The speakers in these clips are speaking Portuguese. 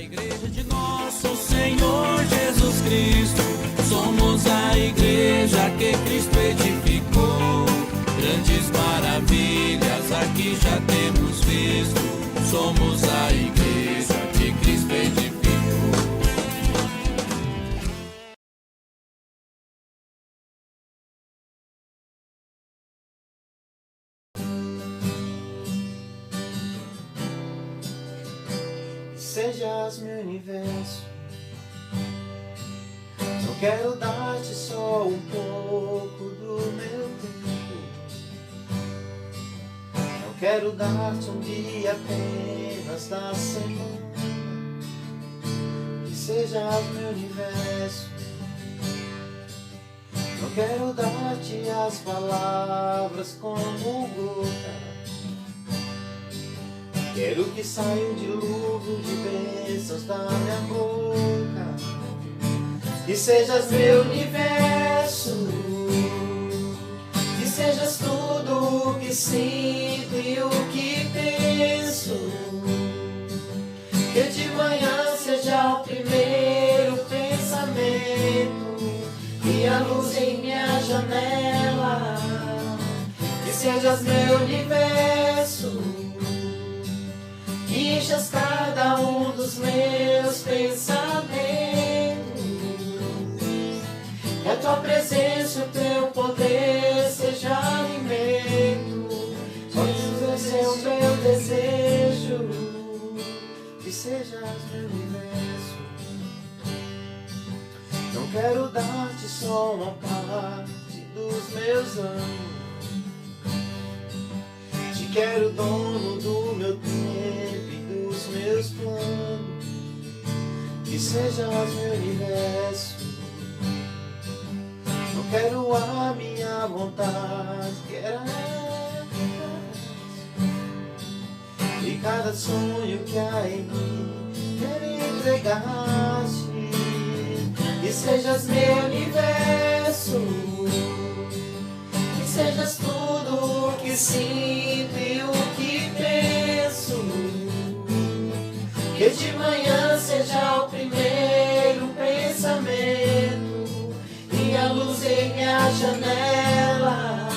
Igreja de nosso Senhor Jesus Cristo, somos a igreja que Cristo edificou. Grandes maravilhas aqui já temos visto, somos a igreja que Cristo edificou. Sejas meu universo, não quero dar-te só um pouco do meu tempo, não quero dar-te um dia apenas da semana. Que sejas meu universo, não quero dar-te as palavras como gota. Quero que saia um dilúvio de bênçãos da minha boca. Que sejas meu universo, que sejas tudo o que sinto e o que penso. Que de manhã seja o primeiro pensamento e a luz em minha janela. Que sejas meu universo, que enchas cada um dos meus pensamentos. Que a tua presença e o teu poder seja alimento. Jesus, esse é o meu desejo, que sejas meu universo. Não quero dar-te só uma parte dos meus anos, te quero dono do meu tempo e dos meus planos. Que sejas meu universo, não quero a minha vontade, quero e cada sonho que há em mim quero entregar-te. Que sejas meu universo, que sejas tudo o que sinto e o que penso. Que de manhã seja o primeiro pensamento e a luz em minha janela.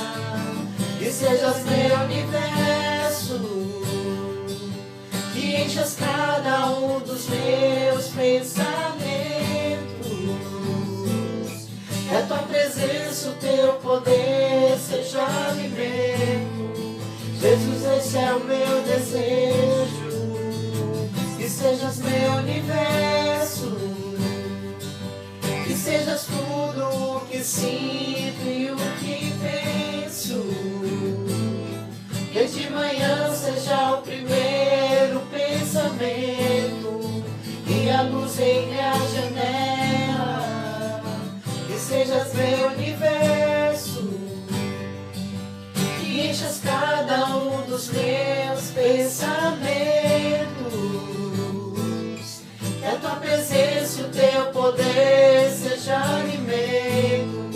Que sejas meu universo, que enchas cada um dos meus pensamentos. Que a tua presença, o teu poder seja alimento. Jesus, esse é o meu desejo, que sejas meu universo, que sejas tudo o que sinto e o que penso. Que de manhã seja o primeiro pensamento e a luz em minha janela. Que sejas meu universo, que enchas cada um dos meus pensamentos. Que a tua presença e o teu poder seja alimento.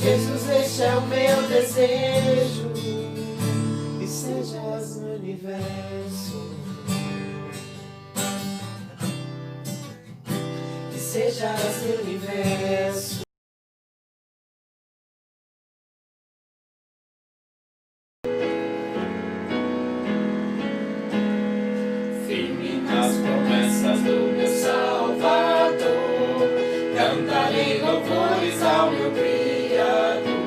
Jesus, este é o meu desejo, que sejas meu universo, que sejas meu universo. Firme nas promessas do meu Salvador, cantarei louvores ao meu Criador.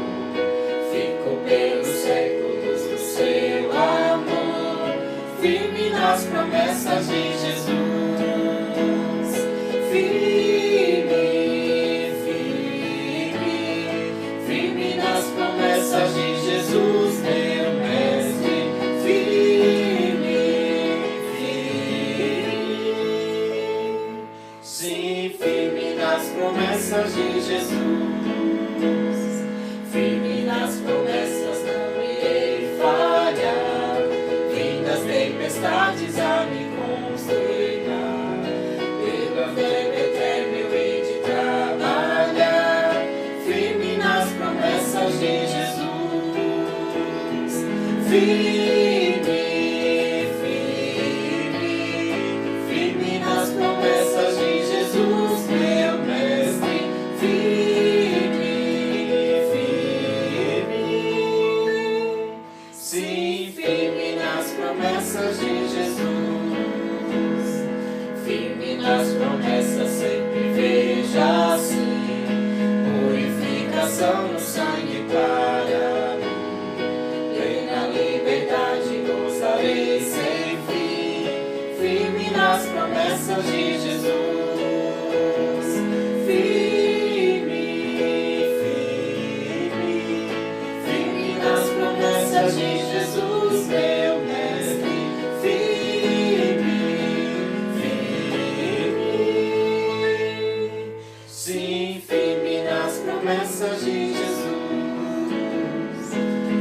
Fico pelos séculos do seu amor, firme nas promessas de Jesus. Firme, firme, firme nas promessas de Jesus, meu mestre. Firme, firme, sim, firme nas promessas de Jesus. Firme nas promessas, não irei falhar. Vindas tempestades a me constrenar, pela fé eterna eu hei de trabalhar. Firme nas promessas de Jesus. Firme, firme, firme nas promessas nas promessas sempre veja assim, purificação no sangue para mim. Plena liberdade gozarei sem fim, firme nas promessas de Jesus. De Jesus, meu mestre, firme, firme, sim, firme nas promessas de Jesus,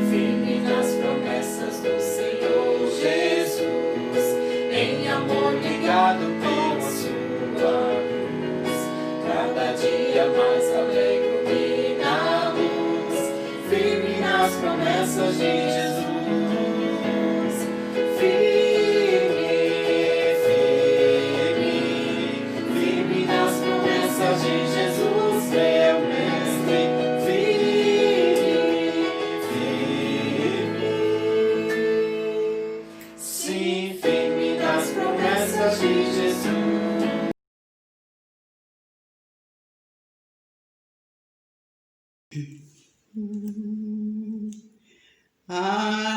firme nas promessas do Senhor Jesus, em amor ligado com a sua cruz, cada dia mais alegro na luz, firme nas promessas de Jesus.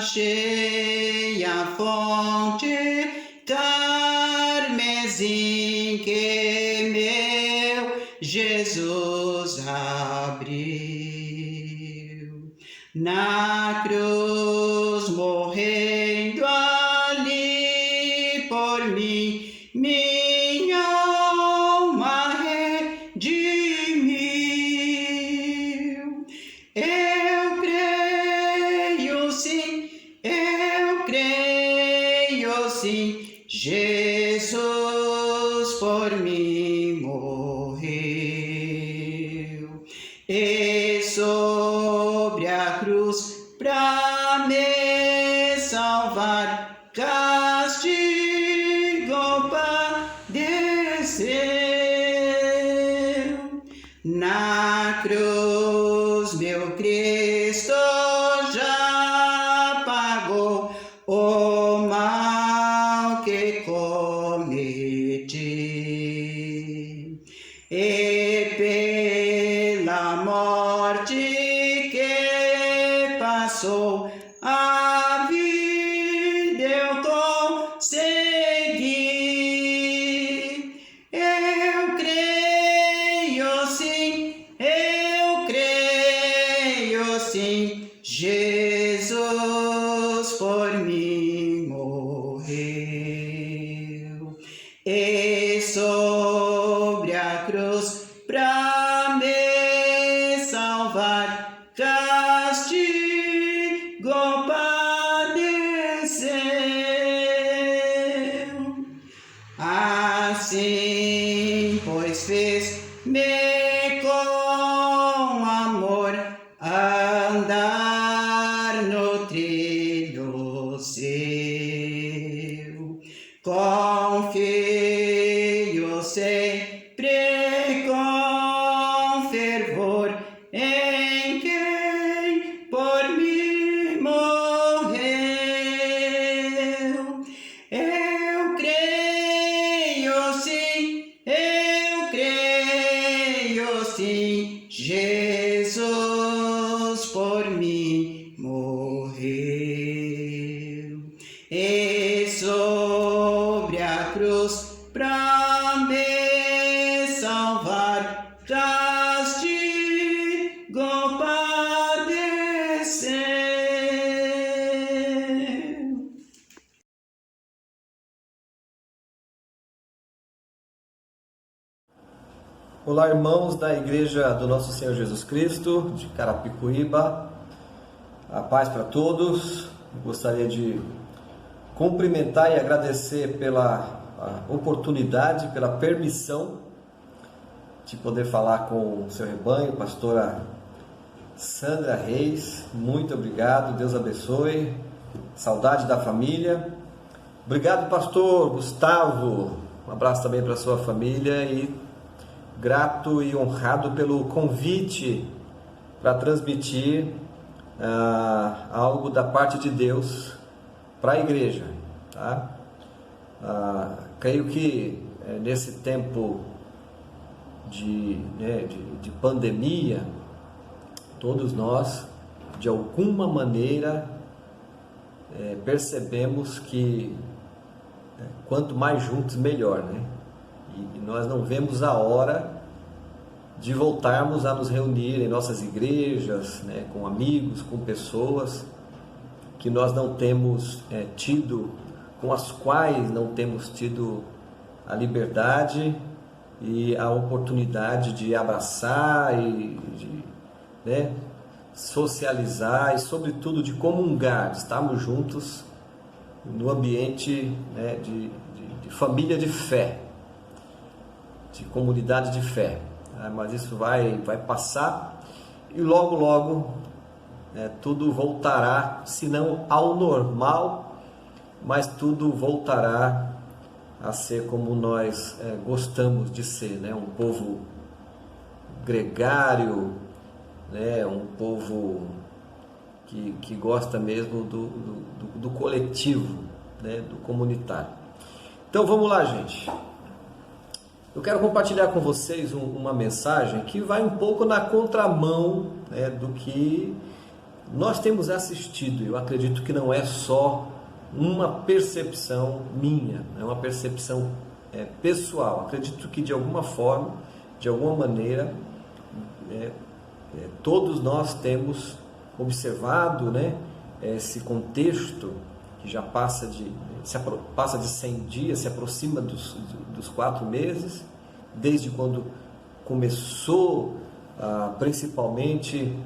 Achei a fonte carmesim que meu Jesus abriu. Na cruz morrendo ali por mim, minha alma redimiu. Eu creio sim, Jesus por mim morreu. E sobre a cruz pra me salvar, castigo padeceu. Na cruz meu Cristo já pagou o mal que cometi, e pela morte que passou a vida eu consegui. Eu creio sim, Jesus por mim morreu. E sobre a cruz pra me salvar, castigo padeceu. Assim, pois fez-me com amor andar no trilho seu. Confio sempre com fervor em quem por mim morreu. Eu creio sim, Jesus por mim morreu. E sobre a cruz pra me salvar, castigo padeceu. Olá, irmãos da Igreja do Nosso Senhor Jesus Cristo, de Carapicuíba. A paz para todos. Gostaria de cumprimentar e agradecer pela oportunidade, pela permissão de poder falar com o seu rebanho, pastora Sandra Reis. Muito obrigado, Deus abençoe. Saudade da família. Obrigado, pastor Gustavo. Um abraço também para a sua família e grato e honrado pelo convite para transmitir algo da parte de Deus para a igreja, tá? Creio que nesse tempo de pandemia, todos nós, de alguma maneira, percebemos que quanto mais juntos, melhor, né? E nós não vemos a hora de voltarmos a nos reunir em nossas igrejas, né, com amigos, com pessoas que nós não temos tido, com as quais não temos tido a liberdade e a oportunidade de abraçar e de, né, socializar e, sobretudo, de comungar, de estarmos juntos no ambiente, né, de família de fé, de comunidade de fé. Mas isso vai passar e logo, logo tudo voltará, se não ao normal, mas tudo voltará a ser como nós gostamos de ser, né? Um povo gregário, né? Um povo que gosta mesmo do coletivo, né? Do comunitário. Então vamos lá, gente. Eu quero compartilhar com vocês uma mensagem que vai um pouco na contramão, né, do que nós temos assistido. Eu acredito que não é só uma percepção minha, é uma percepção pessoal. Acredito que de alguma forma, de alguma maneira, todos nós temos observado, né, esse contexto que já passa de 100 dias, se aproxima dos 4 meses, desde quando começou principalmente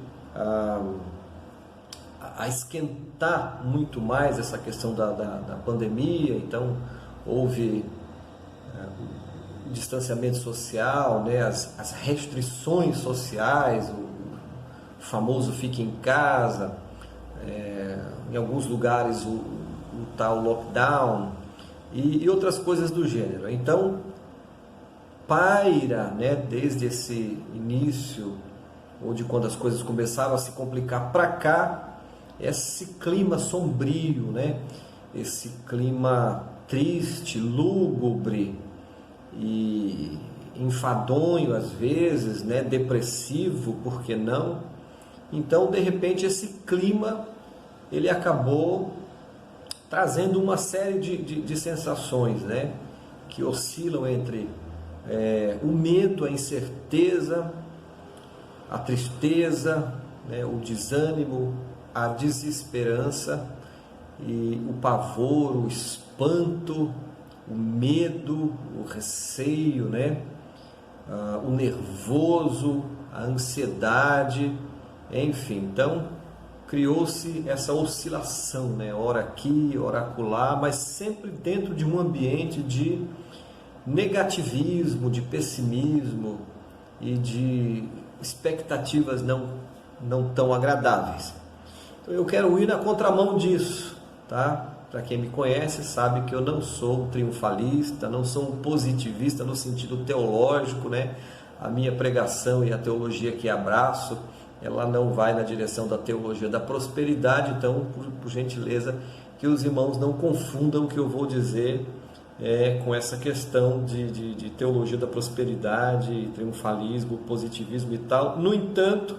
a esquentar muito mais essa questão da pandemia. Então houve o distanciamento social, né, as restrições sociais, o famoso fique em casa, em alguns lugares o tal lockdown e outras coisas do gênero. Então paira, né, desde esse início, ou de quando as coisas começaram a se complicar para cá, esse clima sombrio, né, esse clima triste, lúgubre e enfadonho às vezes, né, depressivo, por que não? Então, de repente, esse clima ele acabou trazendo uma série de sensações, né, que oscilam entre o medo, a incerteza, a tristeza, né, o desânimo, a desesperança e o pavor, o espanto, o medo, o receio, né, o nervoso, a ansiedade, enfim. Então criou-se essa oscilação, né, ora aqui, ora acolá, mas sempre dentro de um ambiente de negativismo, de pessimismo e de expectativas não tão agradáveis. Então eu quero ir na contramão disso, tá? Para quem me conhece sabe que eu não sou um triunfalista, não sou um positivista no sentido teológico, né? A minha pregação e a teologia que abraço, ela não vai na direção da teologia da prosperidade. Então, por gentileza, que os irmãos não confundam o que eu vou dizer com essa questão de teologia da prosperidade, triunfalismo, positivismo e tal. No entanto,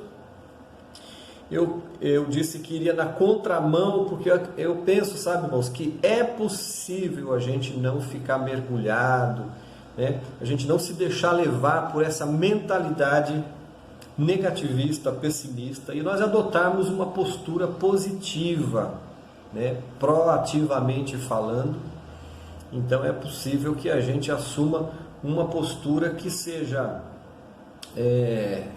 eu disse que iria na contramão, porque eu penso, sabe, irmãos, que é possível a gente não ficar mergulhado, né? A gente não se deixar levar por essa mentalidade negativista, pessimista, e nós adotarmos uma postura positiva, né? Proativamente falando. Então é possível que a gente assuma uma postura que seja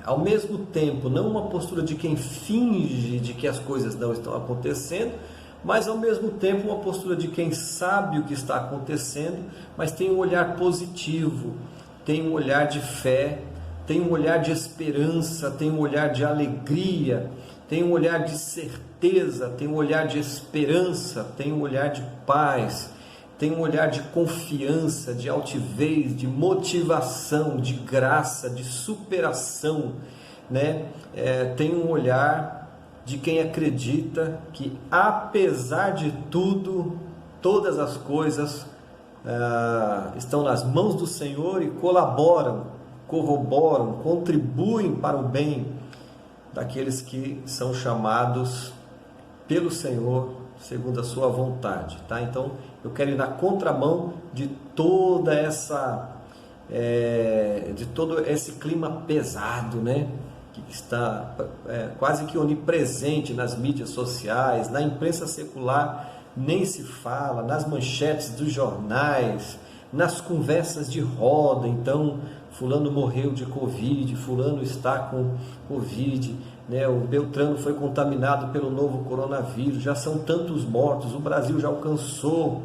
ao mesmo tempo não uma postura de quem finge de que as coisas não estão acontecendo, mas ao mesmo tempo uma postura de quem sabe o que está acontecendo, mas tem um olhar positivo, tem um olhar de fé, tem um olhar de esperança, tem um olhar de alegria, tem um olhar de certeza, tem um olhar de esperança, tem um olhar de paz, tem um olhar de confiança, de altivez, de motivação, de graça, de superação, né? Tem um olhar de quem acredita que, apesar de tudo, todas as coisas estão nas mãos do Senhor e colaboram, corroboram, contribuem para o bem daqueles que são chamados pelo Senhor segundo a sua vontade, tá? Então eu quero ir na contramão de toda de todo esse clima pesado, né? Que está quase que onipresente nas mídias sociais, na imprensa secular nem se fala, nas manchetes dos jornais, nas conversas de roda. Então, fulano morreu de Covid, fulano está com Covid, né? O Beltrano foi contaminado pelo novo coronavírus, já são tantos mortos, o Brasil já alcançou,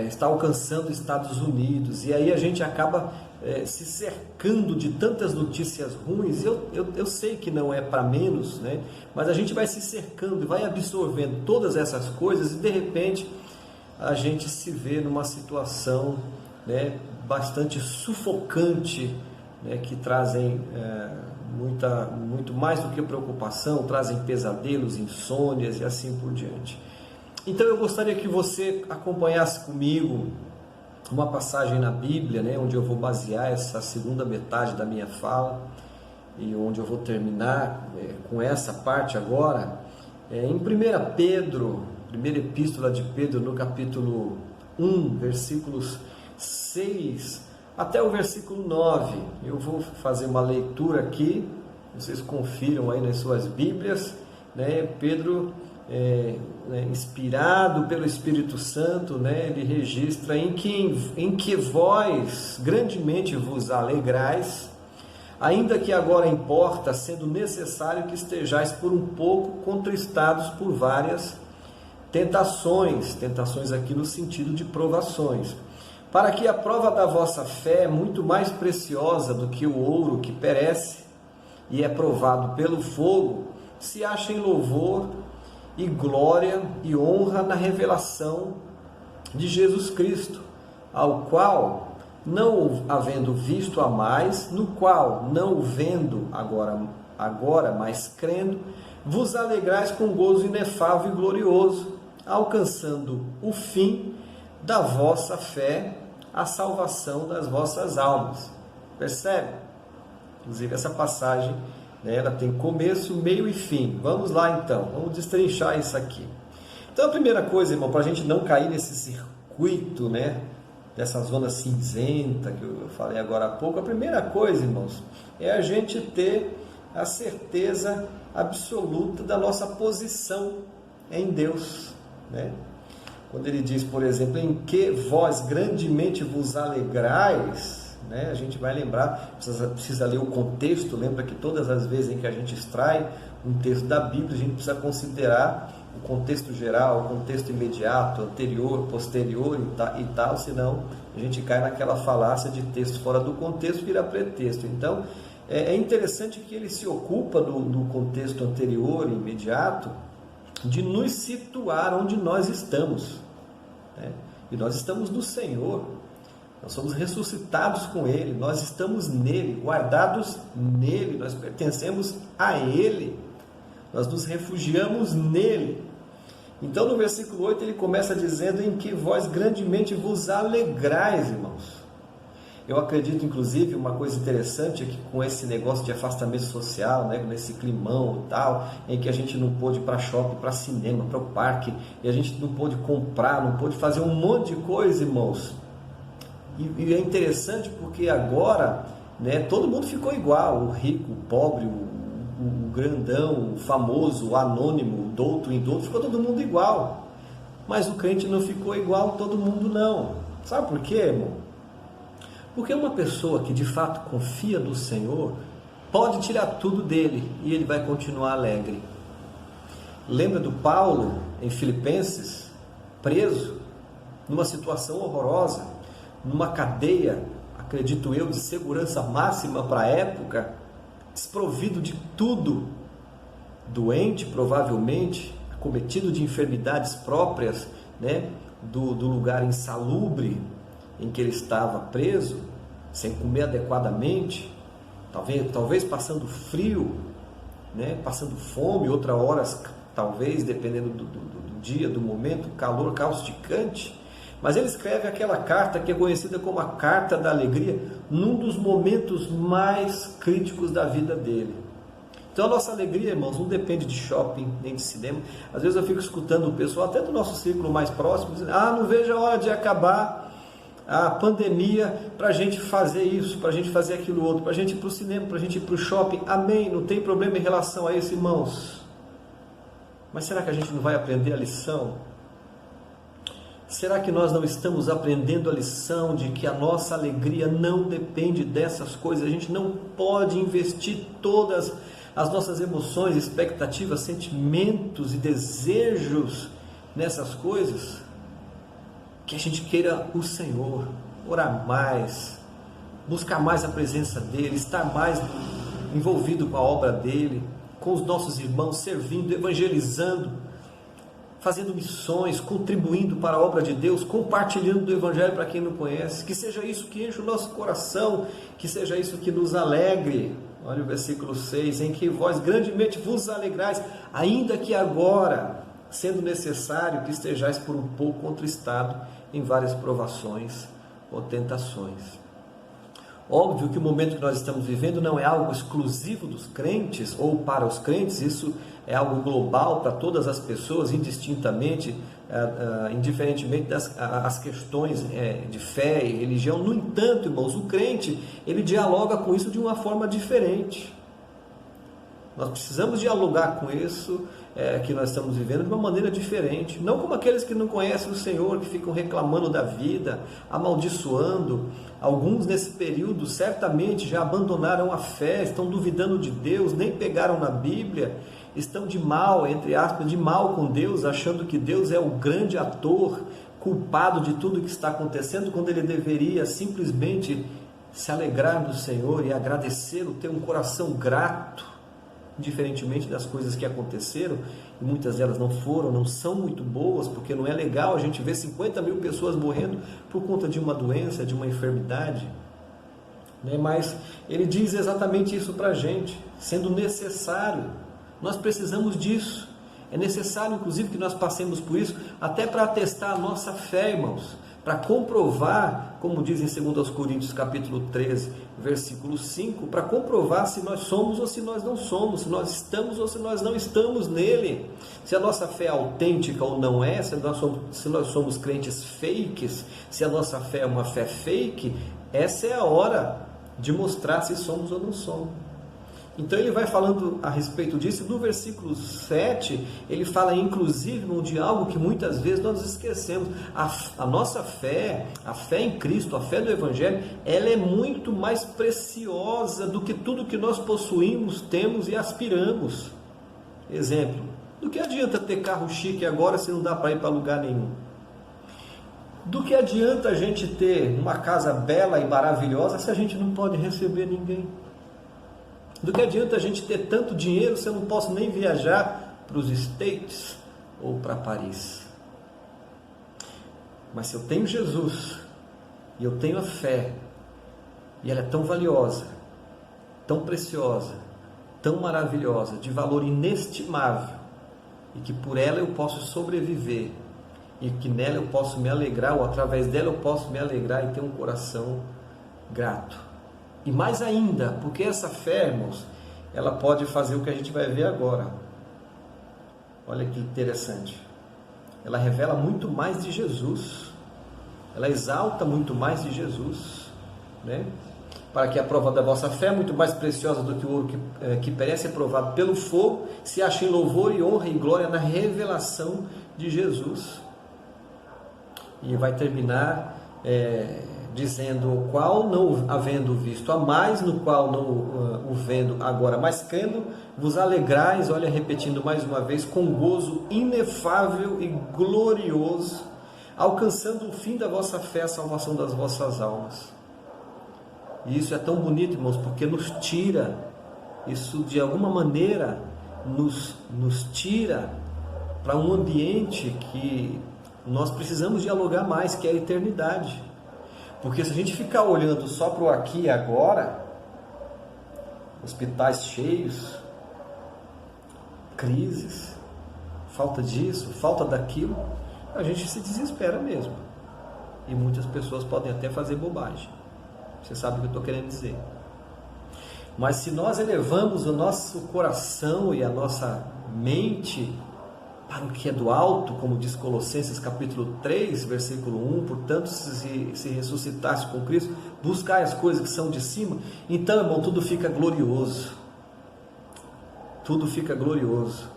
está alcançando Estados Unidos, e aí a gente acaba se cercando de tantas notícias ruins. Eu sei que não é para menos, né? Mas a gente vai se cercando e vai absorvendo todas essas coisas, e de repente a gente se vê numa situação, né, bastante sufocante, né, que trazem muito mais do que preocupação, trazem pesadelos, insônias e assim por diante. Então eu gostaria que você acompanhasse comigo uma passagem na Bíblia, né, onde eu vou basear essa segunda metade da minha fala, e onde eu vou terminar com essa parte agora, em 1 Pedro, primeira epístola de Pedro, no capítulo 1, versículos 6 até o versículo 9. Eu vou fazer uma leitura aqui, vocês confiram aí nas suas Bíblias, né? Pedro, inspirado pelo Espírito Santo, né, ele registra em que vós grandemente vos alegrais, ainda que agora importa, sendo necessário que estejais por um pouco contristados por várias tentações aqui no sentido de provações, para que a prova da vossa fé, muito mais preciosa do que o ouro que perece e é provado pelo fogo, se ache em louvor e glória e honra na revelação de Jesus Cristo, ao qual, não havendo visto a mais, no qual, não o vendo agora, mas crendo, vos alegrais com gozo inefável e glorioso, alcançando o fim da vossa fé, a salvação das vossas almas. Percebe? Inclusive essa passagem, ela tem começo, meio e fim. Vamos lá então, vamos destrinchar isso aqui. Então a primeira coisa, irmão, para a gente não cair nesse circuito, né, dessa zona cinzenta que eu falei agora há pouco, a primeira coisa, irmãos, é a gente ter a certeza absoluta da nossa posição em Deus, né? Quando ele diz, por exemplo, em que vós grandemente vos alegrais, né? A gente vai lembrar, precisa ler o contexto. Lembra que todas as vezes em que a gente extrai um texto da Bíblia, a gente precisa considerar o contexto geral, o contexto imediato, anterior, posterior e tal, senão a gente cai naquela falácia de texto fora do contexto, vira pretexto. Então, é interessante que ele se ocupa do contexto anterior e imediato, de nos situar onde nós estamos, né? E nós estamos no Senhor. Nós somos ressuscitados com Ele, nós estamos nele, guardados nele, nós pertencemos a Ele, nós nos refugiamos nele. Então no versículo 8 ele começa dizendo em que vós grandemente vos alegrais, irmãos. Eu acredito, inclusive, uma coisa interessante é que com esse negócio de afastamento social, né, nesse climão e tal, em que a gente não pôde ir para shopping, para cinema, para o parque, e a gente não pôde comprar, não pôde fazer um monte de coisa, irmãos. E é interessante porque agora, né, todo mundo ficou igual, o rico, o pobre, o grandão, o famoso, o anônimo, o douto, o indouto, ficou todo mundo igual. Mas o crente não ficou igual, todo mundo não. Sabe por quê, irmão? Porque uma pessoa que de fato confia no Senhor pode tirar tudo dele e ele vai continuar alegre. Lembra do Paulo em Filipenses, preso, numa situação horrorosa, numa cadeia, acredito eu, de segurança máxima para a época, desprovido de tudo, doente provavelmente, acometido de enfermidades próprias, né, do lugar insalubre em que ele estava preso, sem comer adequadamente, talvez passando frio, né, passando fome, outras horas, talvez, dependendo do dia, do momento, calor causticante. Mas ele escreve aquela carta que é conhecida como a Carta da Alegria, num dos momentos mais críticos da vida dele. Então a nossa alegria, irmãos, não depende de shopping, nem de cinema. Às vezes eu fico escutando o pessoal, até do nosso círculo mais próximo, dizendo: não vejo a hora de acabar a pandemia para a gente fazer isso, para a gente fazer aquilo outro, para a gente ir para o cinema, para a gente ir para o shopping. Amém, não tem problema em relação a isso, irmãos. Mas será que a gente não vai aprender a lição? Será que nós não estamos aprendendo a lição de que a nossa alegria não depende dessas coisas? A gente não pode investir todas as nossas emoções, expectativas, sentimentos e desejos nessas coisas. Que a gente queira o Senhor, orar mais, buscar mais a presença dEle, estar mais envolvido com a obra dEle, com os nossos irmãos, servindo, evangelizando, fazendo missões, contribuindo para a obra de Deus, compartilhando do Evangelho para quem não conhece. Que seja isso que enche o nosso coração, que seja isso que nos alegre. Olha o versículo 6, em que vós grandemente vos alegrais, ainda que agora, sendo necessário que estejais por um pouco contristado em várias provações ou tentações. Óbvio que o momento que nós estamos vivendo não é algo exclusivo dos crentes ou para os crentes, isso é algo global para todas as pessoas, indistintamente, indiferentemente das questões de fé e religião. No entanto, irmãos, o crente, ele dialoga com isso de uma forma diferente. Nós precisamos dialogar com isso que nós estamos vivendo de uma maneira diferente, não como aqueles que não conhecem o Senhor, que ficam reclamando da vida, amaldiçoando. Alguns nesse período certamente já abandonaram a fé, estão duvidando de Deus, nem pegaram na Bíblia, estão de mal, entre aspas, de mal com Deus, achando que Deus é o grande ator, culpado de tudo que está acontecendo, quando ele deveria simplesmente se alegrar no Senhor e agradecê-lo, ter um coração grato. Diferentemente das coisas que aconteceram, e muitas delas não foram, não são muito boas, porque não é legal a gente ver 50 mil pessoas morrendo por conta de uma doença, de uma enfermidade, né? Mas ele diz exatamente isso para a gente, sendo necessário, nós precisamos disso, é necessário inclusive que nós passemos por isso, até para atestar a nossa fé, irmãos, para comprovar, como diz em 2 Coríntios capítulo 13, versículo 5, para comprovar se nós somos ou se nós não somos, se nós estamos ou se nós não estamos nele, se a nossa fé é autêntica ou não é, se nós somos crentes fakes, se a nossa fé é uma fé fake. Essa é a hora de mostrar se somos ou não somos. Então ele vai falando a respeito disso. No versículo 7, ele fala inclusive de algo que muitas vezes nós esquecemos. A nossa fé, a fé em Cristo, a fé do Evangelho, ela é muito mais preciosa do que tudo que nós possuímos, temos e aspiramos. Exemplo, do que adianta ter carro chique agora se não dá para ir para lugar nenhum? Do que adianta a gente ter uma casa bela e maravilhosa se a gente não pode receber ninguém? Do que adianta a gente ter tanto dinheiro se eu não posso nem viajar para os States ou para Paris? Mas se eu tenho Jesus e eu tenho a fé, e ela é tão valiosa, tão preciosa, tão maravilhosa, de valor inestimável, e que por ela eu posso sobreviver, e que nela eu posso me alegrar, ou através dela eu posso me alegrar e ter um coração grato. E mais ainda, porque essa fé, irmãos, ela pode fazer o que a gente vai ver agora. Olha que interessante. Ela revela muito mais de Jesus. Ela exalta muito mais de Jesus, né? Para que a prova da vossa fé, muito mais preciosa do que o ouro que perece, é provado pelo fogo, se ache em louvor e honra e glória na revelação de Jesus. E vai terminar dizendo: o qual não havendo visto a mais, no qual não o vendo agora, mas crendo, vos alegrais, olha, repetindo mais uma vez, com gozo inefável e glorioso, alcançando o fim da vossa fé, a salvação das vossas almas. E isso é tão bonito, irmãos, porque nos tira, isso de alguma maneira nos tira para um ambiente que nós precisamos dialogar mais, que é a eternidade. Porque se a gente ficar olhando só para o aqui e agora, hospitais cheios, crises, falta disso, falta daquilo, a gente se desespera mesmo. e muitas pessoas podem até fazer bobagem. Você sabe o que eu estou querendo dizer. Mas se nós elevamos o nosso coração e a nossa mente para o que é do alto, como diz Colossenses capítulo 3, versículo 1, portanto, se ressuscitasse com Cristo, buscai as coisas que são de cima, então, irmão, tudo fica glorioso. Tudo fica glorioso.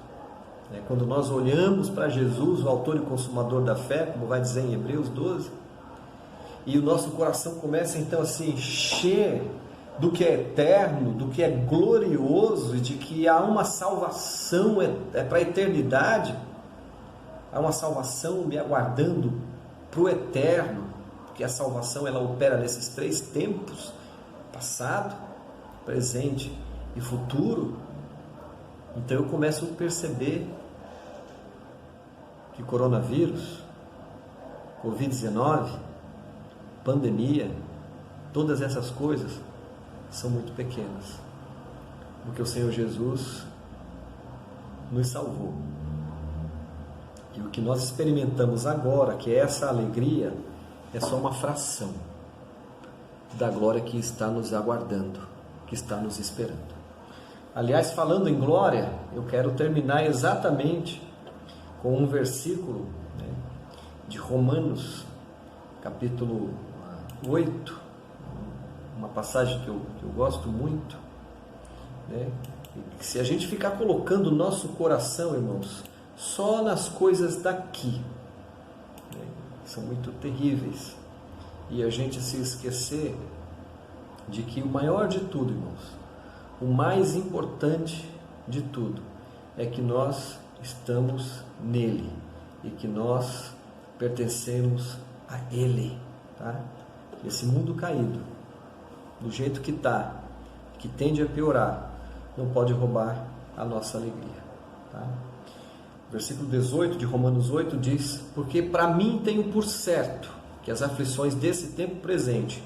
Quando nós olhamos para Jesus, o autor e consumador da fé, como vai dizer em Hebreus 12, e o nosso coração começa então a se encher do que é eterno, do que é glorioso, e de que há uma salvação para a eternidade, há uma salvação me aguardando para o eterno, porque a salvação ela opera nesses 3 tempos, passado, presente e futuro. Então eu começo a perceber que coronavírus, Covid-19, pandemia, todas essas coisas são muito pequenas, porque o Senhor Jesus nos salvou. E o que nós experimentamos agora, que é essa alegria, é só uma fração da glória que está nos aguardando, que está nos esperando. Aliás, falando em glória, eu quero terminar exatamente com um versículo de Romanos, capítulo 8, uma passagem que eu gosto muito, que se a gente ficar colocando o nosso coração, irmãos, só nas coisas daqui, são muito terríveis, e a gente se esquecer de que o maior de tudo, irmãos, o mais importante de tudo, é que nós estamos nele, e que nós pertencemos a ele, tá? Esse mundo caído, do jeito que está, que tende a piorar, não pode roubar a nossa alegria, tá? Versículo 18 de Romanos 8 diz: porque para mim tenho por certo que as aflições desse tempo presente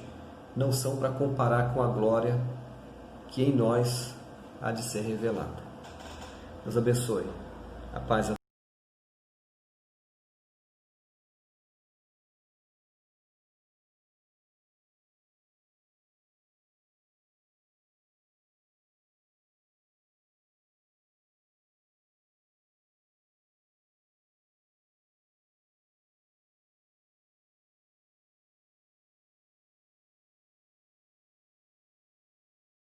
não são para comparar com a glória que em nós há de ser revelada. Deus abençoe. A paz.